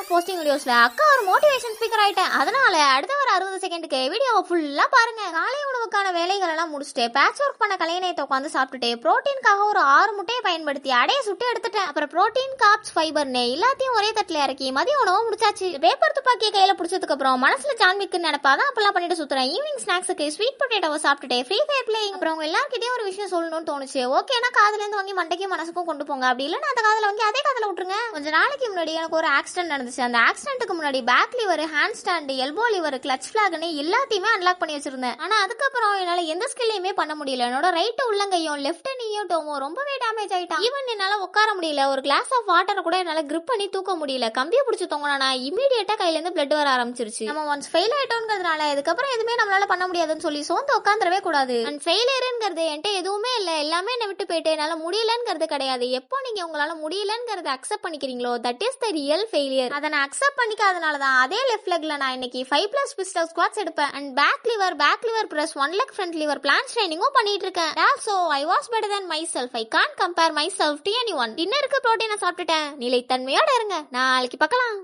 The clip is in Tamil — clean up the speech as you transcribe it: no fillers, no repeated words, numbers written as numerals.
இன்ஸ்டாகிராம் போஸ்டிங் வீடியோஸ்ல அக்கா ஒரு மோட்டிவேஷன் ஸ்பீக்கர் ஆயிட்டேன். அதனால அடுத்த ஒரு 60 செகண்டுக்கு வீடியோவை ஃபுல்லா பாருங்க. காலை உணவுக்கான வேலைகள் எல்லாம் முடிச்சுட்டு பேட்ச் ஒர்க் பண்ண கலைநயத்தை உட்காந்து சாப்பிட்டுட்டு புரோட்டீனுக்காக ஒரு 6 முட்டையை பயன்படுத்தி அடைய சுட்டு எடுத்துட்டேன். அப்புறம் புரோட்டீன் கார்ப்ஸ் ஃபைபர்னு எல்லாத்தையும் ஒரே தட்டுல இறக்கி மதிய உணவு முடிச்சாச்சு. பேப்பர் துப்பாக்கியை கையில பிடிச்சதுக்கு அப்புறம் மனசுல ஜான்விக்கு நினைப்பாதான் அப்பெல்லாம் பண்ணிட்டு சுத்துறேன். ஈவினிங் ஸ்நாக்ஸுக்கு ஸ்வீட் பொட்டேட்டோவை சாப்பிட்டுட்டு ஃப்ரீ ஃபயர் பிளேயிங். அப்புறம் உங்க எல்லாருக்கிட்டையும் ஒரு விஷயம் சொல்லணும்னு தோணுச்சு. ஓகேனா காதுல இருந்து வாங்கி மண்டைக்கும் மனசுக்கும் கொண்டு போங்க. அப்படி இல்லைன்னா அந்த காதுல வாங்கி அதே காதுல விட்டுருங்க. கொஞ்ச நாளைக்கு முன்னாடி எனக்கு ஒரு ஆக்சிடென்ட் நடந்துச்சு. அந்த ஆக்சிடென்ட்டுக்கு முன்னாடி back lever, handstand, elbow lever, clutch ஃபிளாக்னு எல்லாத்தையுமே அன்லாக் பண்ணி வச்சிருந்தேன். ஆனா அதுக்கப்புறம் என்னால எந்த ஸ்கில்லையுமே பண்ண முடியல. என்னோட ரைட் உள்ளங்கையும் லெஃப்ட் நீயும் டோமோ ரொம்பவே டேமேஜ் ஆயிட்டான். ஈவன் என்னால உட்கார முடியல. ஒரு கிளாஸ் ஆஃப் வாட்டரை கூட என்னால கிரிப் பண்ணி தூக்க முடியல. கம்பியை பிடிச்சி தொங்கினா இமீடியட்டா கையில இருந்து பிளட் வர ஆரம்பிச்சிருச்சு. நம்ம ஒன்ஸ் ஃபெயில் ஆயிட்டோம்ங்கிறதுனால இதுக்கப்புறம் எதுவுமே நம்மளால பண்ண முடியாதுன்னு சொல்லி சோர்ந்து உட்காந்துடவே கூடாது. அண்ட் ஃபெயிலியர்ங்கிறது என்கிட்ட எதுவுமே இல்லை, எல்லாமே என்னை விட்டு போயிட்டு என்னால முடியலங்கிறது கிடையாது. எப்போ நீங்க உங்களால முடியலங்கிறத அக்செப்ட் பண்ணிக்கிறீங்களோ that is the real failure. அதை நான் அக்செப்ட் பண்ணிக்காதனால தான் அதே லெஃப்ட் லெக்ல நான் இன்னைக்கு 5+ பிஸ்டல் ஸ்குவாட்ஸ் எடுப்பேன். And back lever press 1 leg front lever planche ட்ரைனிங்கும் பண்ணிட்டு இருக்கேன். Also I was better than myself. I can't compare myself to anyone. டின்னருக்கு புரோட்டீனை சாப்பிட்டுட்டேன். நிலைத்தன்மையோட இருங்க. நாளைக்கு பார்க்கலாம்.